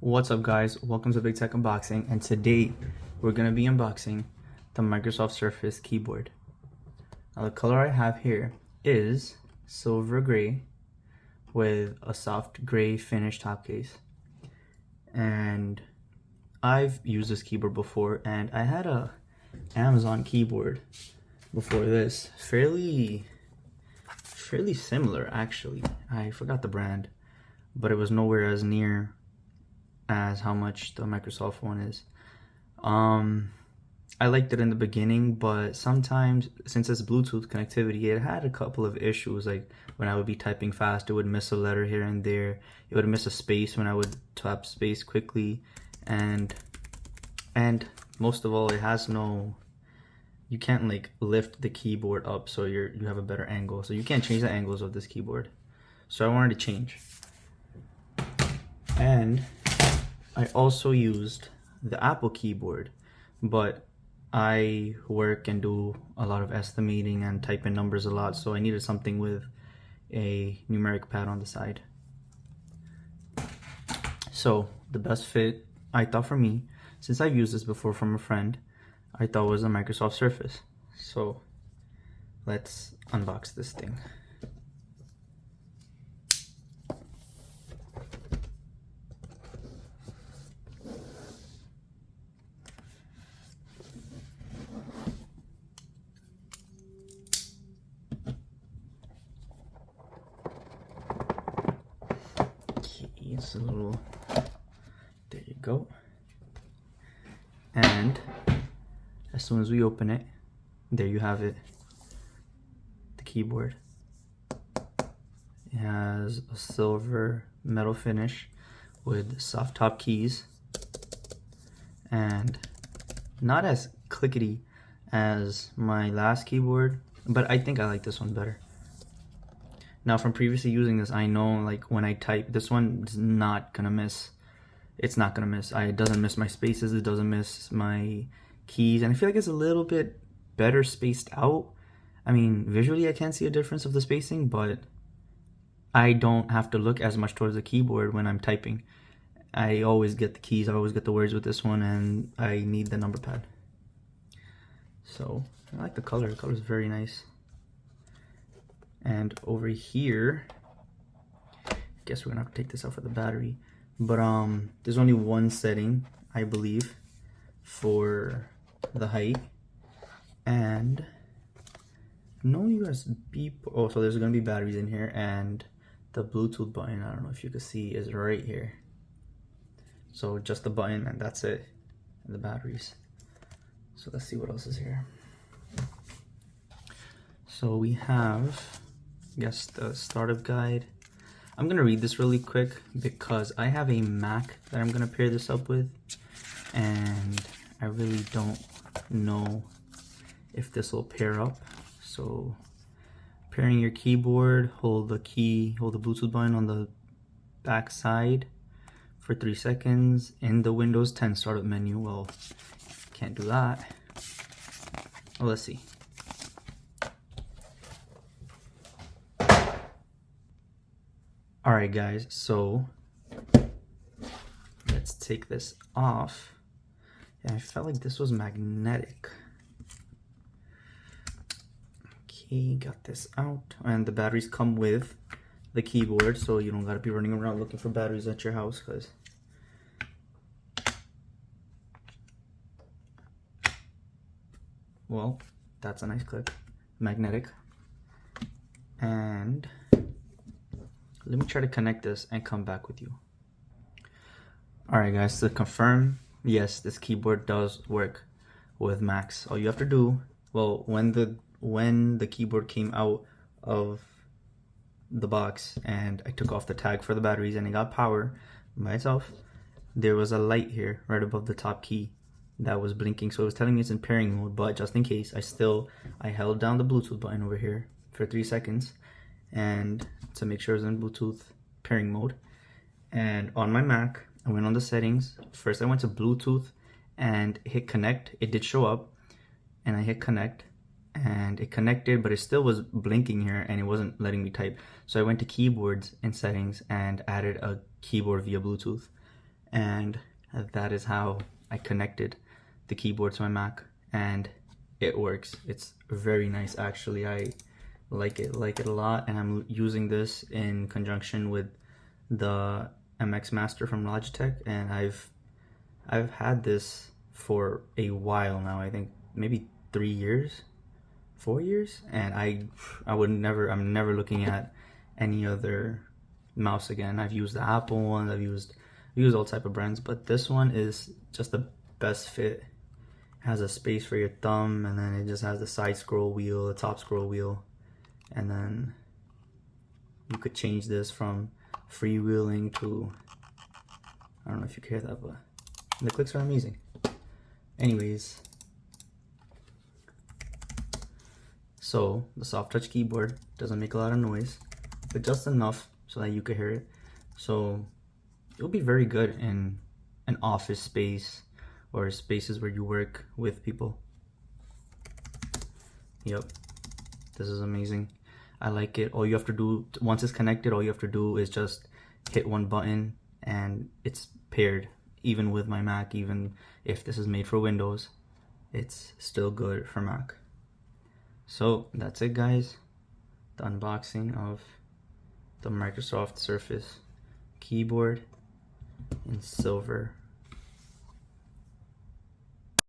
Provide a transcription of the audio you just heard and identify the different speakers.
Speaker 1: What's up guys, welcome to Big Tech Unboxing, and today we're going to be unboxing the Microsoft Surface keyboard. Now the color I have here is silver gray with a soft gray finish top case. And I've used this keyboard before, and I had a Amazon keyboard before this, fairly similar actually. I forgot the brand, but it was nowhere as near as how much the Microsoft one is. I liked it in the beginning, but sometimes, since it's Bluetooth connectivity, it had a couple of issues. Like when I would be typing fast, it would miss a letter here and there. It would miss a space when I would tap space quickly, and most of all, it has no, you can't like lift the keyboard up so you have a better angle. So you can't change the angles of this keyboard. So I wanted to change. And I also used the Apple keyboard, but I work and do a lot of estimating and type in numbers a lot, so I needed something with a numeric pad on the side. So the best fit, I thought, for me, since I've used this before from a friend, I thought was the Microsoft Surface. So let's unbox this thing. It's a little, there you go. And as soon as we open it, there you have it, the keyboard. It has a silver metal finish with soft top keys, and not as clickety as my last keyboard, but I think I like this one better. Now, from previously using this, I know like when I type, this one is not gonna miss. It's not gonna miss. It doesn't miss my spaces, it doesn't miss my keys, and I feel like it's a little bit better spaced out. I mean, visually I can't see a difference of the spacing, but I don't have to look as much towards the keyboard when I'm typing. I always get the keys, I always get the words with this one, and I need the number pad. So I like the color. The color is very nice. And over here, I guess we're gonna have to take this out for the battery, but there's only one setting, I believe, for the height, and no USB. Oh, so there's gonna be batteries in here, and the Bluetooth button, I don't know if you can see, is right here. So just the button, and that's it, and the batteries. So let's see what else is here. So we have, I guess, the startup guide. I'm gonna read this really quick because I have a Mac that I'm gonna pair this up with, and I really don't know if this will pair up. So pairing your keyboard, hold the Bluetooth button on the back side for 3 seconds in the Windows 10 startup menu. Well, can't do that. Well, let's see. Alright guys, so let's take this off. Yeah, I felt like this was magnetic. Okay, got this out. And the batteries come with the keyboard, so you don't gotta be running around looking for batteries at your house, because well, that's a nice clip. Magnetic. And let me try to connect this and come back with you. Alright guys, to confirm, yes, this keyboard does work with Macs. All you have to do, well, when the keyboard came out of the box and I took off the tag for the batteries and it got power by itself, there was a light here right above the top key that was blinking, so it was telling me it's in pairing mode. But just in case, I held down the Bluetooth button over here for 3 seconds and to make sure it's in Bluetooth pairing mode. And on my Mac, I went on the settings. First I went to Bluetooth and hit connect. It did show up, and I hit connect and it connected, but it still was blinking here and it wasn't letting me type. So I went to keyboards and settings and added a keyboard via Bluetooth, and that is how I connected the keyboard to my Mac, and it works. It's very nice actually. I like it a lot, and I'm using this in conjunction with the MX Master from Logitech, and I've had this for a while now. I think maybe 3 years, 4 years, and I'm never looking at any other mouse again. I've used the Apple one, I've used all type of brands, but this one is just the best fit. It has a space for your thumb, and then it just has the side scroll wheel, the top scroll wheel, and then you could change this from freewheeling to, I don't know if you can hear that, but the clicks are amazing. Anyways, so the soft touch keyboard doesn't make a lot of noise, but just enough so that you could hear it. So it'll be very good in an office space or spaces where you work with people. Yep, this is amazing. I like it. All you have to do, once it's connected, all you have to do is just hit one button and it's paired. Even with my Mac, even if this is made for Windows, it's still good for Mac. So that's it, guys. The unboxing of the Microsoft Surface keyboard in silver.